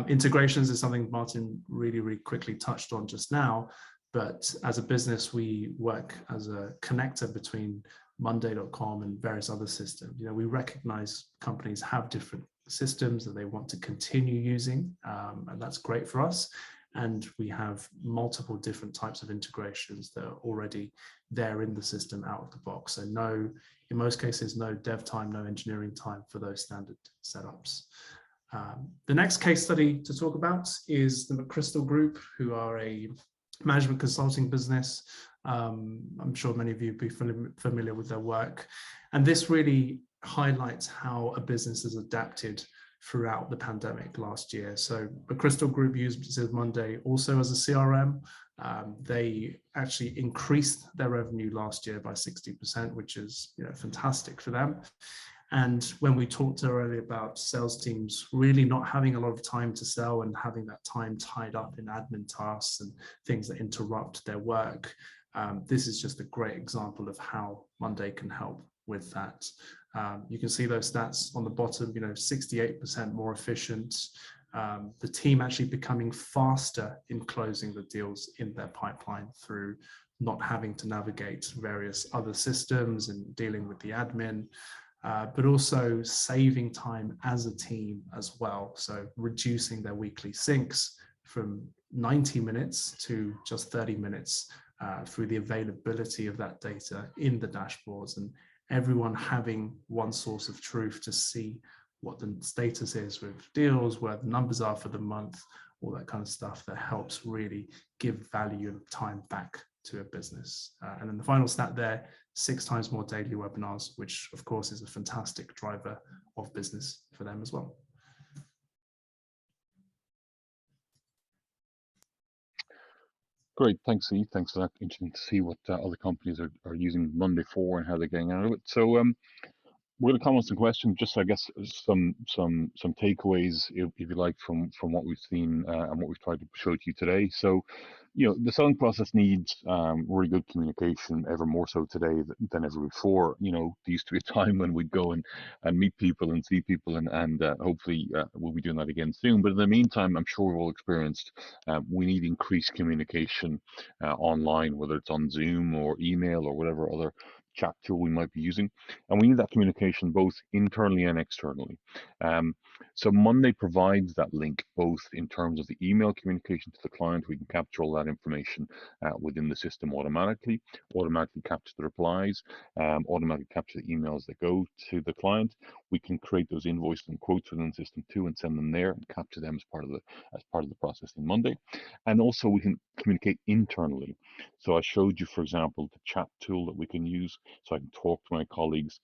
Integrations is something Martin really, really quickly touched on just now, but as a business, we work as a connector between Monday.com and various other systems. We recognize companies have different systems that they want to continue using, and that's great for us. And we have multiple different types of integrations that are already there in the system out of the box. So in most cases, no dev time, no engineering time for those standard setups. The next case study to talk about is the McChrystal Group, who are a management consulting business. I'm sure many of you will be familiar with their work. And this really highlights how a business has adapted throughout the pandemic last year. So the McChrystal Group uses Monday also as a CRM. They actually increased their revenue last year by 60%, which is fantastic for them. And when we talked earlier about sales teams really not having a lot of time to sell and having that time tied up in admin tasks and things that interrupt their work, this is just a great example of how Monday can help with that. You can see those stats on the bottom, 68% more efficient. The team actually becoming faster in closing the deals in their pipeline through not having to navigate various other systems and dealing with the admin, but also saving time as a team as well. So reducing their weekly syncs from 90 minutes to just 30 minutes through the availability of that data in the dashboards, and everyone having one source of truth to see what the status is with deals, where the numbers are for the month, all that kind of stuff that helps really give value and time back to a business. And then the final stat there, 6 times more daily webinars, which of course is a fantastic driver of business for them as well. Great, thanks, Steve. Thanks for that. Interesting to see what other companies are using Monday for and how they're getting out of it. So we're going to comment some questions, just I guess some takeaways, if you like, from what we've seen and what we've tried to show to you today. So, the selling process needs really good communication, ever more so today than ever before. There used to be a time when we'd go and meet people and see people, and hopefully we'll be doing that again soon. But in the meantime, I'm sure we've all experienced we need increased communication online, whether it's on Zoom or email or whatever other chat tool we might be using, and we need that communication both internally and externally. So Monday provides that link both in terms of the email communication to the client. We can capture all that information within the system automatically capture the replies, automatically capture the emails that go to the client. We can create those invoices and quotes within the system too and send them there and capture them as part of the process in Monday. And also we can communicate internally. So I showed you, for example, the chat tool that we can use, so I can talk to my colleagues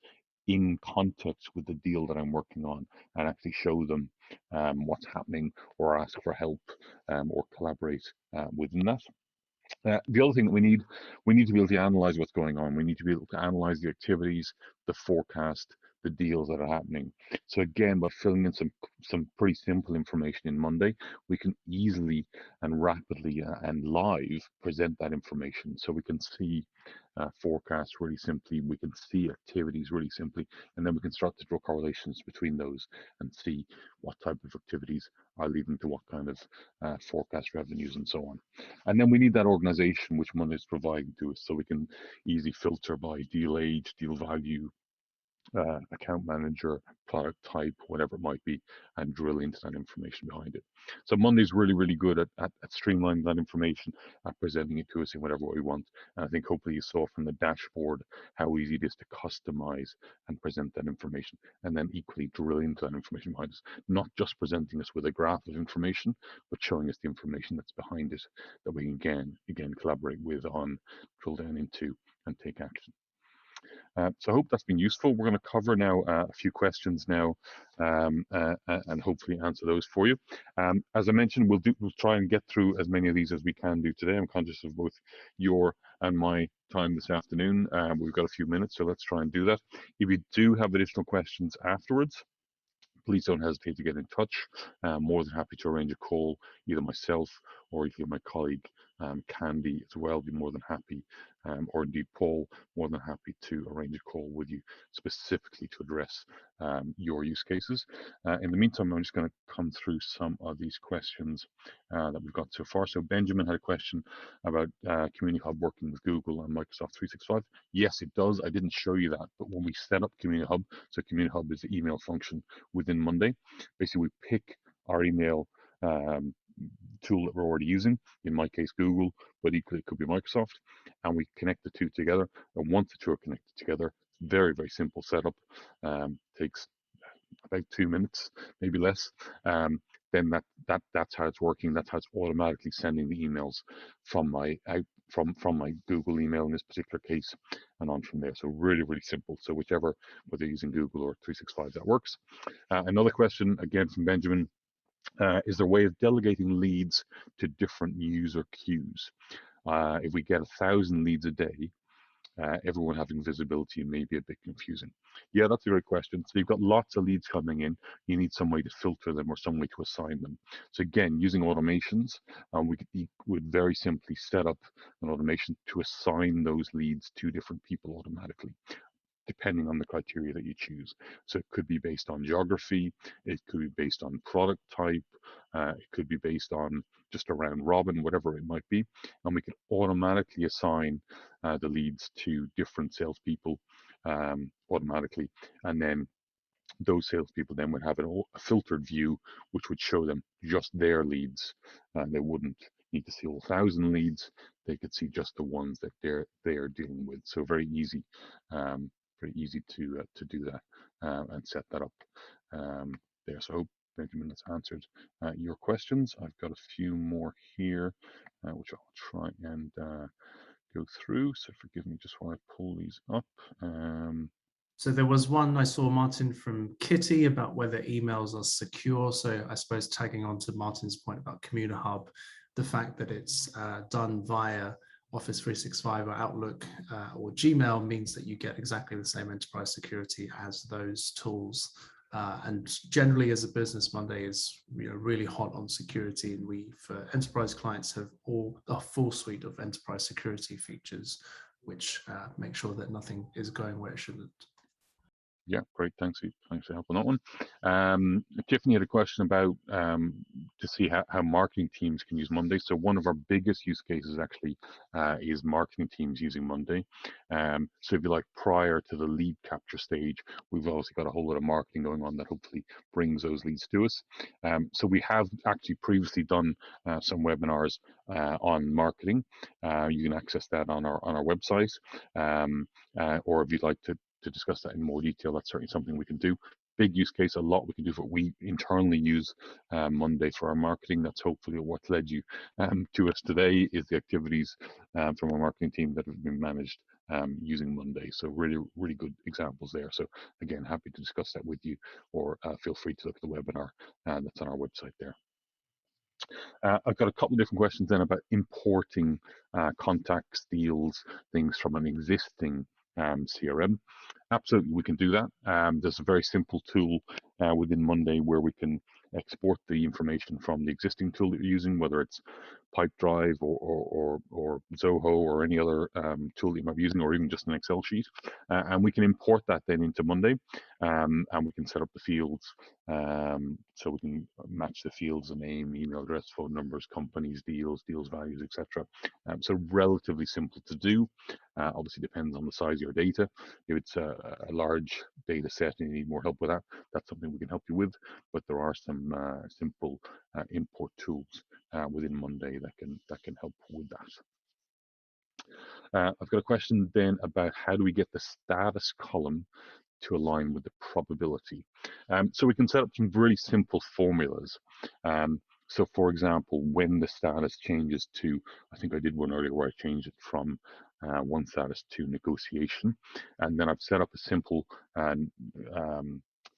in context with the deal that I'm working on and actually show them what's happening or ask for help or collaborate within that. The other thing that we need to be able to analyze what's going on. We need to be able to analyze the activities, the forecast, the deals that are happening. So again, by filling in some pretty simple information in Monday, we can easily and rapidly and live present that information. So we can see forecasts really simply, we can see activities really simply, and then we can start to draw correlations between those and see what type of activities are leading to what kind of forecast revenues and so on. And then we need that organization which Monday is providing to us, so we can easily filter by deal age, deal value, account manager, product type, whatever it might be, and drill into that information behind it. So Monday's really, really good at streamlining that information, at presenting it to us in whatever way we want. And I think hopefully you saw from the dashboard how easy it is to customize and present that information, and then equally drill into that information behind us, not just presenting us with a graph of information, but showing us the information that's behind it that we can again collaborate with on, drill down into, and take action. So I hope that's been useful. We're going to cover now a few questions now and hopefully answer those for you. As I mentioned, we'll try and get through as many of these as we can do today. I'm conscious of both your and my time this afternoon. We've got a few minutes, so let's try and do that. If you do have additional questions afterwards, please don't hesitate to get in touch. More than happy to arrange a call, either myself or either my colleague Candy as well. Be more than happy, or indeed Paul, more than happy to arrange a call with you specifically to address your use cases. In the meantime, I'm just going to come through some of these questions that we've got so far. So Benjamin had a question about Community Hub working with Google and Microsoft 365. Yes, it does. I didn't show you that, but when we set up Community Hub, so Community Hub is the email function within Monday. Basically, we pick our email tool that we're already using, in my case Google, but equally it could be Microsoft, and we connect the two together. And once the two are connected together, very, very simple setup, takes about 2 minutes, maybe less. Then that's how it's working. That's how it's automatically sending the emails from my from my Google email in this particular case and on from there. So really, really simple. So whether you're using Google or 365, that works. Another question again from Benjamin. Is there a way of delegating leads to different user queues? If we get 1,000 leads a day, everyone having visibility may be a bit confusing. Yeah, that's a great question. So you've got lots of leads coming in. You need some way to filter them or some way to assign them. So again, using automations, we would very simply set up an automation to assign those leads to different people automatically, depending on the criteria that you choose. So it could be based on geography, it could be based on product type, it could be based on just a round robin, whatever it might be. And we can automatically assign the leads to different salespeople automatically. And then those salespeople then would have a filtered view, which would show them just their leads. They wouldn't need to see all 1,000 leads. They could see just the ones that they are dealing with. So very easy to do that and set that up. there. So I hope, Benjamin, that's answered your questions. I've got a few more here, which I'll try and go through. So forgive me just while I pull these up. So there was one I saw, Martin, from Kitty about whether emails are secure. So I suppose tagging on to Martin's point about CommuniHub, the fact that it's done via Office 365 or Outlook or Gmail means that you get exactly the same enterprise security as those tools. And generally, as a business, Monday is really hot on security, and we, for enterprise clients, have a full suite of enterprise security features, which make sure that nothing is going where it shouldn't. Yeah, great. Thanks for helping that one. Tiffany had a question about to see how marketing teams can use Monday. So one of our biggest use cases actually is marketing teams using Monday. So if you like, prior to the lead capture stage, we've obviously got a whole lot of marketing going on that hopefully brings those leads to us. So we have actually previously done some webinars on marketing. You can access that on our website, or if you'd like to discuss that in more detail, that's certainly something we can do. Big use case, a lot we can do for we internally use Monday for our marketing. That's hopefully what's led you to us today, is the activities from our marketing team that have been managed using Monday. So really, really good examples there. So again, happy to discuss that with you, or feel free to look at the webinar that's on our website there. I've got a couple of different questions then about importing contacts, deals, things from an existing CRM. Absolutely, we can do that. There's a very simple tool within Monday where we can export the information from the existing tool that you're using, whether it's Pipedrive or Zoho or any other tool that you might be using, or even just an Excel sheet. And we can import that then into Monday, and we can set up the fields. So we can match the fields, the name, email address, phone numbers, companies, deals values, etc. So relatively simple to do. Obviously depends on the size of your data. If it's a large data set and you need more help with that, that's something we can help you with. But there are some simple import tools within Monday that can help with that. I've got a question then about how do we get the status column to align with the probability. So we can set up some really simple formulas. So for example, when the status changes to, I think I did one earlier where I changed it from one status to negotiation, and then I've set up a simple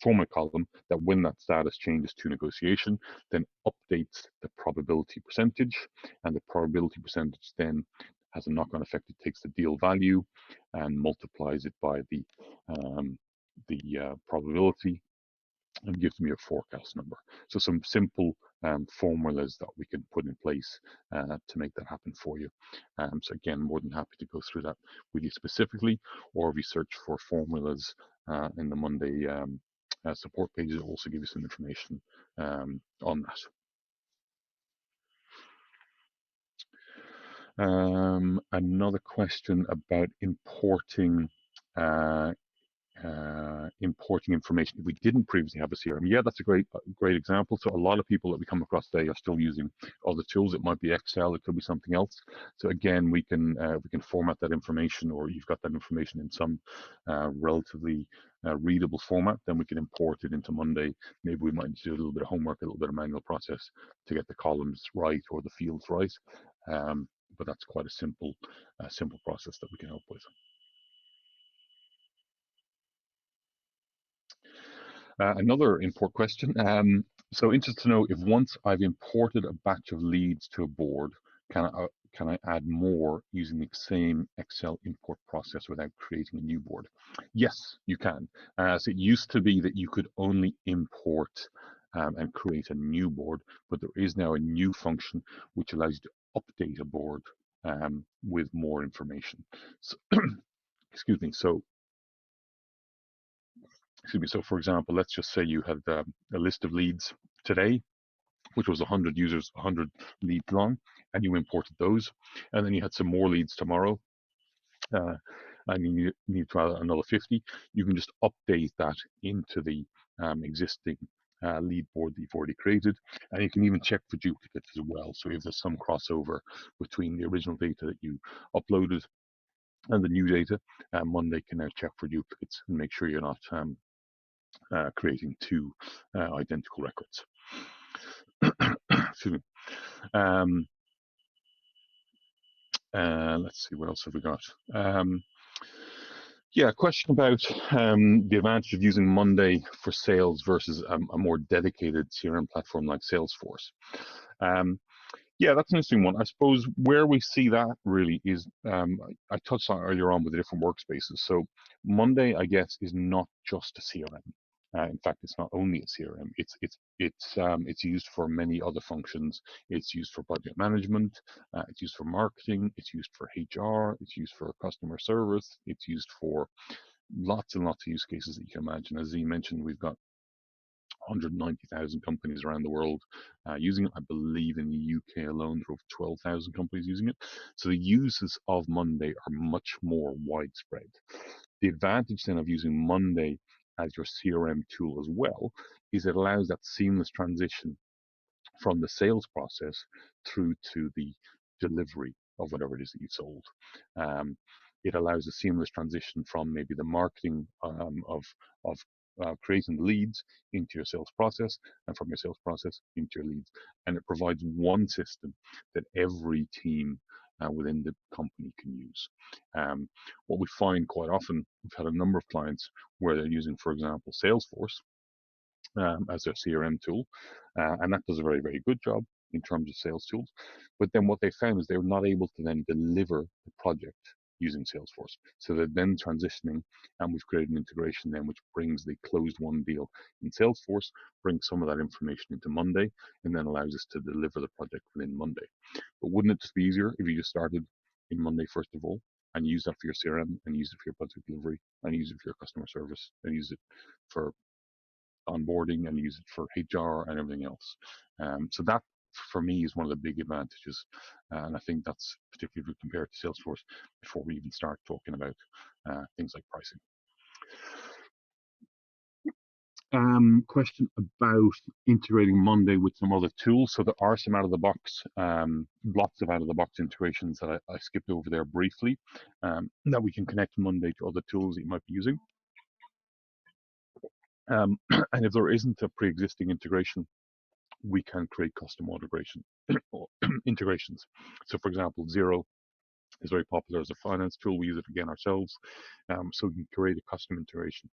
formula column that when that status changes to negotiation, then updates the probability percentage, and the probability percentage then has a knock-on effect. It takes the deal value and multiplies it by the probability and gives me a forecast number. So some simple formulas that we can put in place to make that happen for you. So again, more than happy to go through that with you specifically, or if you search for formulas in the Monday support pages, it'll also give you some information on that. Another question about importing importing information if we didn't previously have a CRM. Yeah, that's a great example. So a lot of people that we come across today are still using other tools. It might be Excel, it could be something else. So again, we can format that information, or you've got that information in some relatively readable format. Then we can import it into Monday. Maybe we might do a little bit of homework, a little bit of manual process to get the columns right or the fields right. But that's quite a simple process that we can help with. Another import question. So interested to know if once I've imported a batch of leads to a board, can I add more using the same Excel import process without creating a new board? Yes, you can. So it used to be that you could only import and create a new board, but there is now a new function which allows you to update a board with more information. So, excuse me. So for example, let's just say you had a list of leads today, which was 100 users, 100 leads long, and you imported those. And then you had some more leads tomorrow, and you need to add another 50. You can just update that into the existing lead board that you've already created. And you can even check for duplicates as well. So if there's some crossover between the original data that you uploaded and the new data, Monday can now check for duplicates and make sure you're not creating two identical records. Excuse me. Let's see, what else have we got? Yeah, a question about the advantage of using Monday for sales versus a more dedicated CRM platform like Salesforce. Yeah, that's an interesting one. I suppose where we see that really is, I touched on earlier on with the different workspaces. So Monday, I guess, is not just a CRM. In fact, it's not only a CRM. It's used for many other functions. It's used for project management. It's used for marketing. It's used for HR. It's used for customer service. It's used for lots and lots of use cases that you can imagine. As Z mentioned, we've got 190,000 companies around the world using it. I believe in the UK alone, there are over 12,000 companies using it. So the uses of Monday are much more widespread. The advantage then of using Monday as your CRM tool as well is it allows that seamless transition from the sales process through to the delivery of whatever it is that you sold. It allows a seamless transition from maybe the marketing of creating leads into your sales process, and from your sales process into your leads. And it provides one system that every team within the company can use. What we find quite often, we've had a number of clients where they're using, for example, Salesforce as their CRM tool, and that does a very, very good job in terms of sales tools. But then what they found is they were not able to then deliver the project using Salesforce. So they're then transitioning, and we've created an integration then which brings the closed won deal in Salesforce, brings some of that information into Monday, and then allows us to deliver the project within Monday. But wouldn't it just be easier if you just started in Monday first of all, and use that for your CRM, and use it for your project delivery, and use it for your customer service, and use it for onboarding, and use it for HR and everything else. So that, for me, is one of the big advantages. And I think that's particularly if we compare it to Salesforce before we even start talking about things like pricing. Question about integrating Monday with some other tools. So there are some out of the box, lots of out of the box integrations that I skipped over there briefly, that we can connect Monday to other tools that you might be using. And if there isn't a pre-existing integration, we can create custom integration integrations. So for example, Xero is very popular as a finance tool. We use it again ourselves. So we can create a custom integration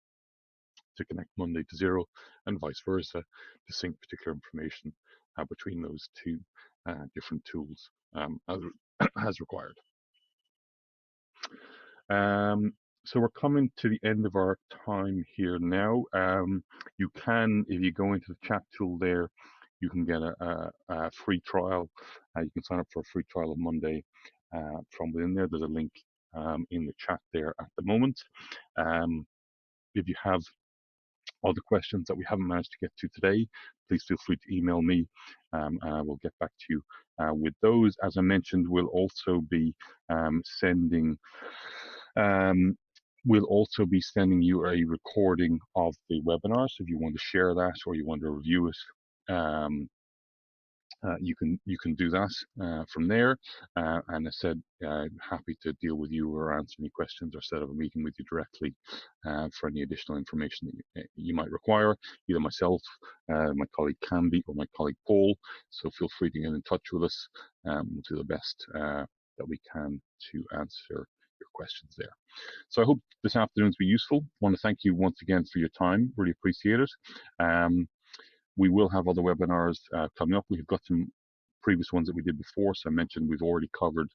to connect Monday to Xero and vice versa to sync particular information between those two different tools as required. So we're coming to the end of our time here now. You can, if you go into the chat tool there, you can get a free trial. You can sign up for a free trial of Monday from within there. There's a link in the chat there at the moment. If you have other questions that we haven't managed to get to today, please feel free to email me, and I will get back to you with those. As I mentioned, we'll also be sending you a recording of the webinar. So if you want to share that or you want to review it, you can do that from there. And I said, happy to deal with you or answer any questions or set up a meeting with you directly for any additional information that you might require, either myself, my colleague Candy, or my colleague Paul. So feel free to get in touch with us. We'll do the best that we can to answer your questions there. So I hope this afternoon's been useful. I want to thank you once again for your time. Really appreciate it. We will have other webinars coming up. We've got some previous ones that we did before. So I mentioned we've already covered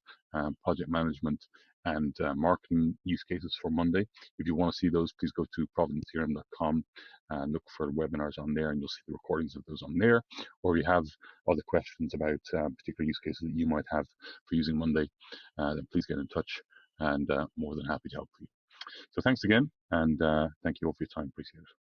project management and marketing use cases for Monday. If you want to see those, please go to ProvidentCRM.com and look for webinars on there, and you'll see the recordings of those on there. Or if you have other questions about particular use cases that you might have for using Monday, then please get in touch, and more than happy to help you. So thanks again, and thank you all for your time. Appreciate it.